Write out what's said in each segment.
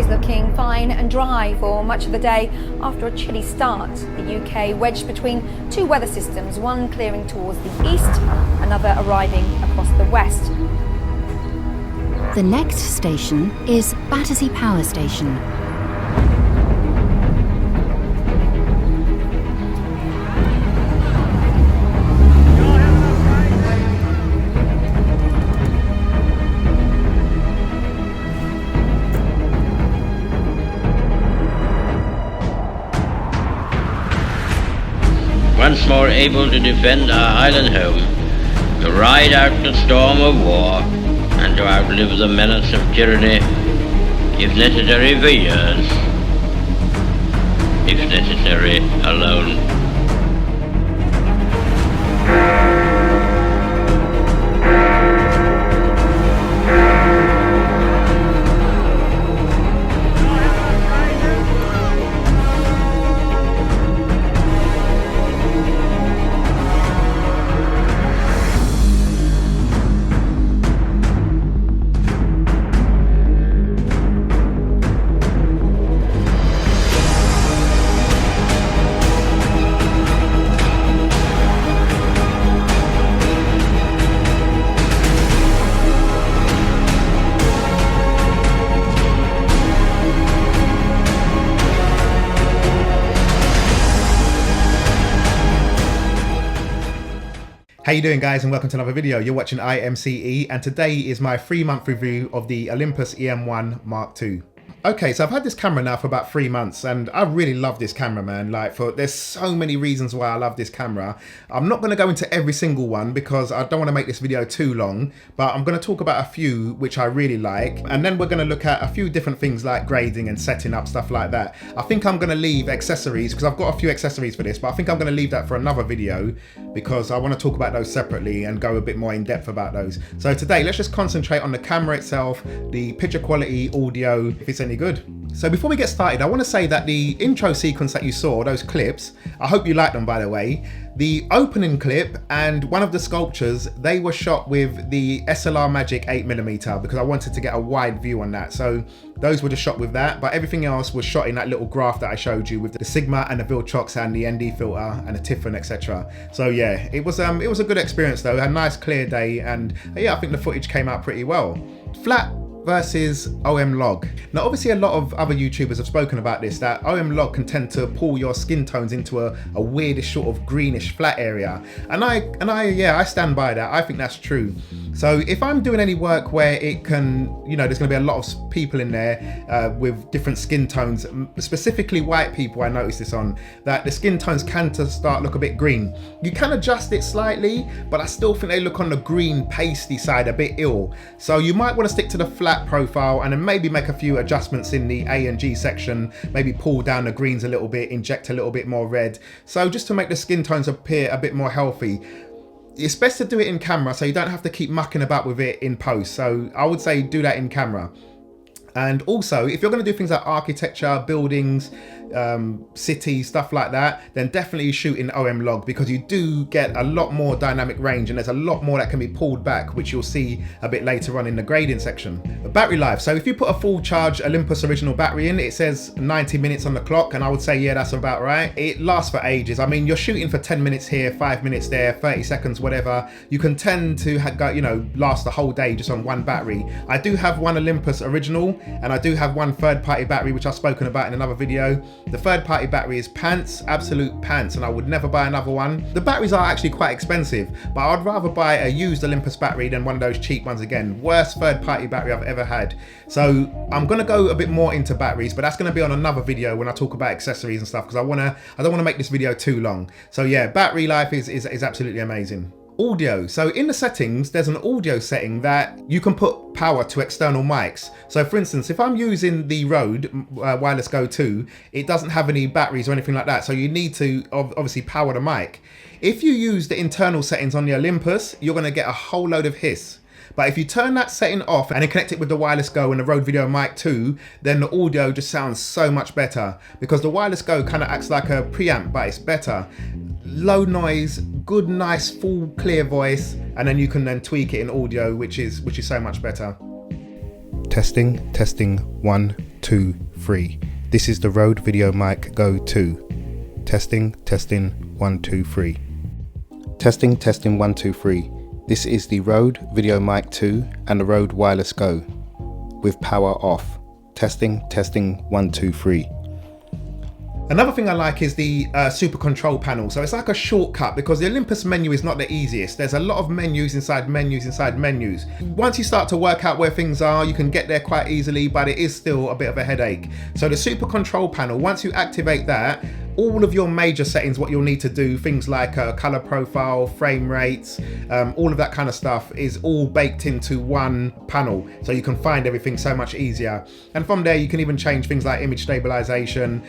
Today's looking fine and dry for much of the day after a chilly start. The UK wedged between two weather systems, one clearing towards the east, another arriving across the west. The next station is Battersea Power Station. Once more able to defend our Highland home, to ride out the storm of war, and to outlive the menace of tyranny, if necessary for years, if necessary alone. How you doing, guys, and welcome to another video. You're watching IMCE, and today is my 3-month review of the Olympus EM1 Mark II. Okay, so I've had this camera now for about 3 months, and I really love this camera, man. There's so many reasons why I love this camera. I'm not going to go into every single one because I don't want to make this video too long, but I'm going to talk about a few which I really like, and then we're going to look at a few different things like grading and setting up, stuff like that. I think I'm going to leave accessories because I've got a few accessories for this, but I think I'm going to leave that for another video because I want to talk about those separately and go a bit more in depth about those. So today, let's just concentrate on the camera itself, the picture quality, audio, if it's any good. So before we get started, I want to say that the intro sequence that you saw, those clips, I hope you like them, by the way. The opening clip and one of the sculptures, they were shot with the SLR Magic 8mm because I wanted to get a wide view on that. So those were just shot with that, but everything else was shot in that little graph that I showed you with the Sigma and the Viltrox and the ND filter and the Tiffin, etc. So yeah, it was a good experience though. It had a nice clear day, and yeah, I think the footage came out pretty well. Flat versus OM log. Now obviously a lot of other YouTubers have spoken about this, that OM log can tend to pull your skin tones into a weirdish sort of greenish flat area, and I stand by that. I think that's true. So if I'm doing any work where it can, you know, there's going to be a lot of people in there with different skin tones, specifically white people, I noticed this on, that the skin tones can start look a bit green. You can adjust it slightly, but I still think they look on the green pasty side a bit ill. So you might want to stick to the flat profile and then maybe make a few adjustments in the A and G section, maybe pull down the greens a little bit, inject a little bit more red, so just to make the skin tones appear a bit more healthy. It's best to do it in camera so you don't have to keep mucking about with it in post, so I would say do that in camera. And also, if you're going to do things like architecture, buildings, cities, stuff like that, then definitely shoot in OM log because you do get a lot more dynamic range and there's a lot more that can be pulled back, which you'll see a bit later on in the grading section. Battery life. So if you put a full charge Olympus original battery in, it says 90 minutes on the clock, and I would say, yeah, that's about right. It lasts for ages. I mean, you're shooting for 10 minutes here, 5 minutes there, 30 seconds, whatever. You can tend to last the whole day just on one battery. I do have one Olympus original, and I do have one third-party battery which I've spoken about in another video. The third-party battery is pants, absolute pants, and I would never buy another one. The batteries are actually quite expensive, but I'd rather buy a used Olympus battery than one of those cheap ones again. Worst third-party battery I've ever had. So I'm gonna go a bit more into batteries, but that's gonna be on another video when I talk about accessories and stuff, because I don't wanna make this video too long. So yeah, battery life is absolutely amazing. Audio. So in the settings, there's an audio setting that you can put power to external mics. So for instance, if I'm using the Rode Wireless Go 2, it doesn't have any batteries or anything like that. So you need to obviously power the mic. If you use the internal settings on the Olympus, you're gonna get a whole load of hiss. But if you turn that setting off and then connect it with the Wireless Go and the Rode Video Mic 2, then the audio just sounds so much better, because the Wireless Go kind of acts like a preamp, but it's better. Low noise, good, nice, full, clear voice, and then you can then tweak it in audio, which is so much better. Testing, 1, 2, 3. This is the Rode Video Mic Go 2. Testing, 1, 2, 3. Testing, 1, 2, 3. This is the Rode Video Mic 2 and the Rode Wireless Go with power off. Testing, 1, 2, 3. Another thing I like is the super control panel. So it's like a shortcut because the Olympus menu is not the easiest. There's a lot of menus inside menus inside menus. Once you start to work out where things are, you can get there quite easily, but it is still a bit of a headache. So the super control panel, once you activate that, all of your major settings, what you'll need to do, things like color profile, frame rates, all of that kind of stuff is all baked into one panel. So you can find everything so much easier. And from there, you can even change things like image stabilization,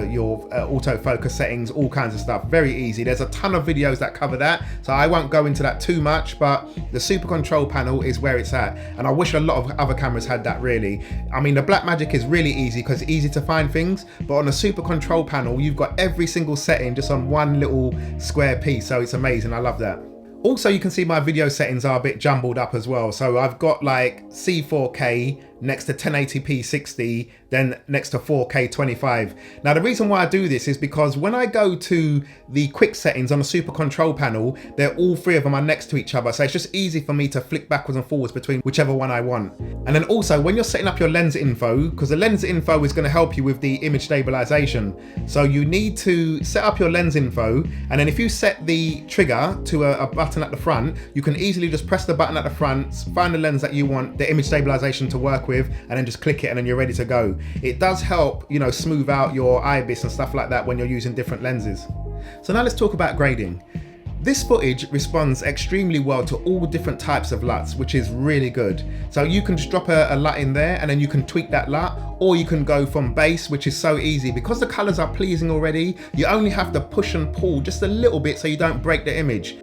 your autofocus settings, all kinds of stuff. Very easy. There's a ton of videos that cover that. So I won't go into that too much, but the super control panel is where it's at. And I wish a lot of other cameras had that really. I mean, the Blackmagic is really easy because it's easy to find things, but on the super control panel, you've got every single setting just on one little square piece. So it's amazing. I love that. Also, you can see my video settings are a bit jumbled up as well. So I've got like C4K next to 1080p 60, then next to 4K 25. Now the reason why I do this is because when I go to the quick settings on the super control panel, they're all three of them are next to each other. So it's just easy for me to flick backwards and forwards between whichever one I want. And then also when you're setting up your lens info, because the lens info is going to help you with the image stabilization. So you need to set up your lens info, and then if you set the trigger to a button at the front, you can easily just press the button at the front, find the lens that you want the image stabilization to work with, and then just click it and then you're ready to go. It does help, you know, smooth out your IBIS and stuff like that when you're using different lenses. So now let's talk about grading. This footage responds extremely well to all different types of LUTs, which is really good. So you can just drop a LUT in there and then you can tweak that LUT, or you can go from base, which is so easy. Because the colors are pleasing already, you only have to push and pull just a little bit so you don't break the image.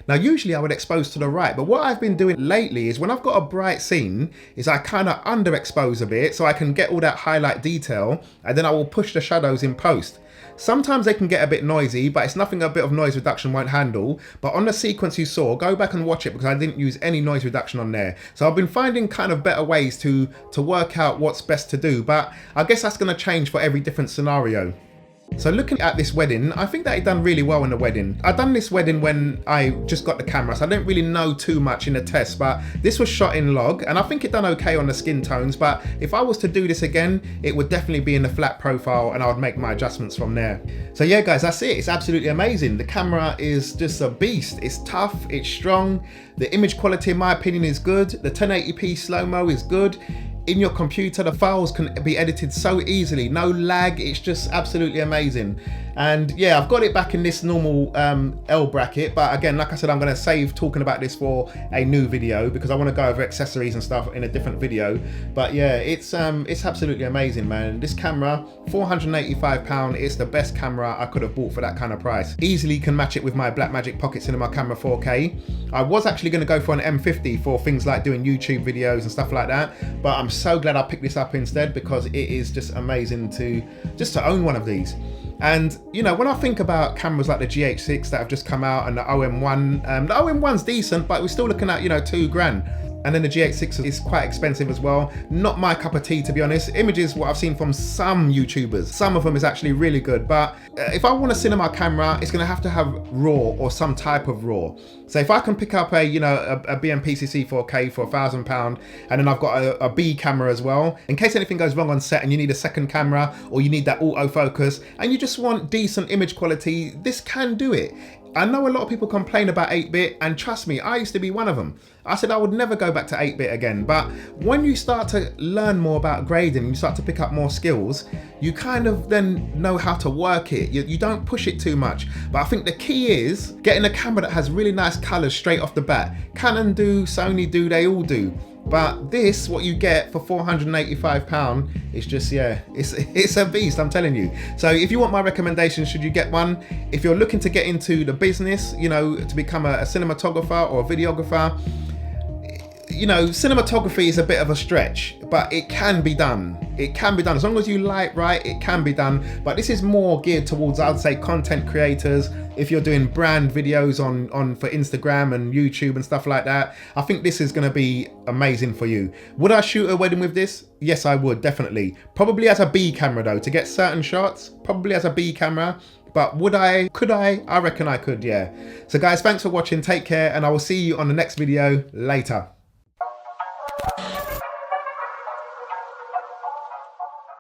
Now usually I would expose to the right, but what I've been doing lately is when I've got a bright scene is I kind of underexpose a bit so I can get all that highlight detail, and then I will push the shadows in post. Sometimes they can get a bit noisy, but it's nothing a bit of noise reduction won't handle. But on the sequence you saw, go back and watch it because I didn't use any noise reduction on there. So I've been finding kind of better ways to work out what's best to do, but I guess that's going to change for every different scenario. So looking at this wedding, I think that it done really well in the wedding. I done this wedding when I just got the camera, so I didn't really know too much in the test, but this was shot in log and I think it done okay on the skin tones. But if I was to do this again, it would definitely be in the flat profile and I would make my adjustments from there. So yeah guys, that's it. It's absolutely amazing. The camera is just a beast. It's tough, it's strong. The image quality in my opinion is good. The 1080p slow-mo is good. In your computer, the files can be edited so easily, no lag, it's just absolutely amazing. And yeah, I've got it back in this normal L bracket, but again, like I said, I'm going to save talking about this for a new video because I want to go over accessories and stuff in a different video. But yeah, it's absolutely amazing, man. This camera, £485, it's the best camera I could have bought for that kind of price. Easily can match it with my Blackmagic Pocket Cinema Camera 4K. I was actually going to go for an M50 for things like doing YouTube videos and stuff like that, but I'm so glad I picked this up instead because it is just amazing to own one of these. And you know, when I think about cameras like the GH6 that have just come out and the OM1, the OM1's decent, but we're still looking at, you know, £2,000. And then the GH6 is quite expensive as well. Not my cup of tea, to be honest. Images, what I've seen from some YouTubers, some of them is actually really good. But if I want a cinema camera, it's gonna have to have RAW or some type of RAW. So if I can pick up a BMPCC 4K for £1,000, and then I've got a B camera as well, in case anything goes wrong on set and you need a second camera, or you need that autofocus, and you just want decent image quality, this can do it. I know a lot of people complain about 8-bit, and trust me, I used to be one of them. I said I would never go back to 8-bit again, but when you start to learn more about grading, you start to pick up more skills, you kind of then know how to work it. You don't push it too much. But I think the key is getting a camera that has really nice colors straight off the bat. Canon do, Sony do, they all do. But this, what you get for £485, is just, yeah, it's a beast, I'm telling you. So if you want my recommendation, should you get one? If you're looking to get into the business, you know, to become a cinematographer or a videographer, you know, cinematography is a bit of a stretch, but it can be done. It can be done. As long as you light right, it can be done. But this is more geared towards, I'd say, content creators. If you're doing brand videos on for Instagram and YouTube and stuff like that, I think this is going to be amazing for you. Would I shoot a wedding with this? Yes, I would, definitely. Probably as a B camera though, to get certain shots, probably as a B camera. But would I? Could I? I reckon I could, yeah. So guys, thanks for watching. Take care, and I will see you on the next video later.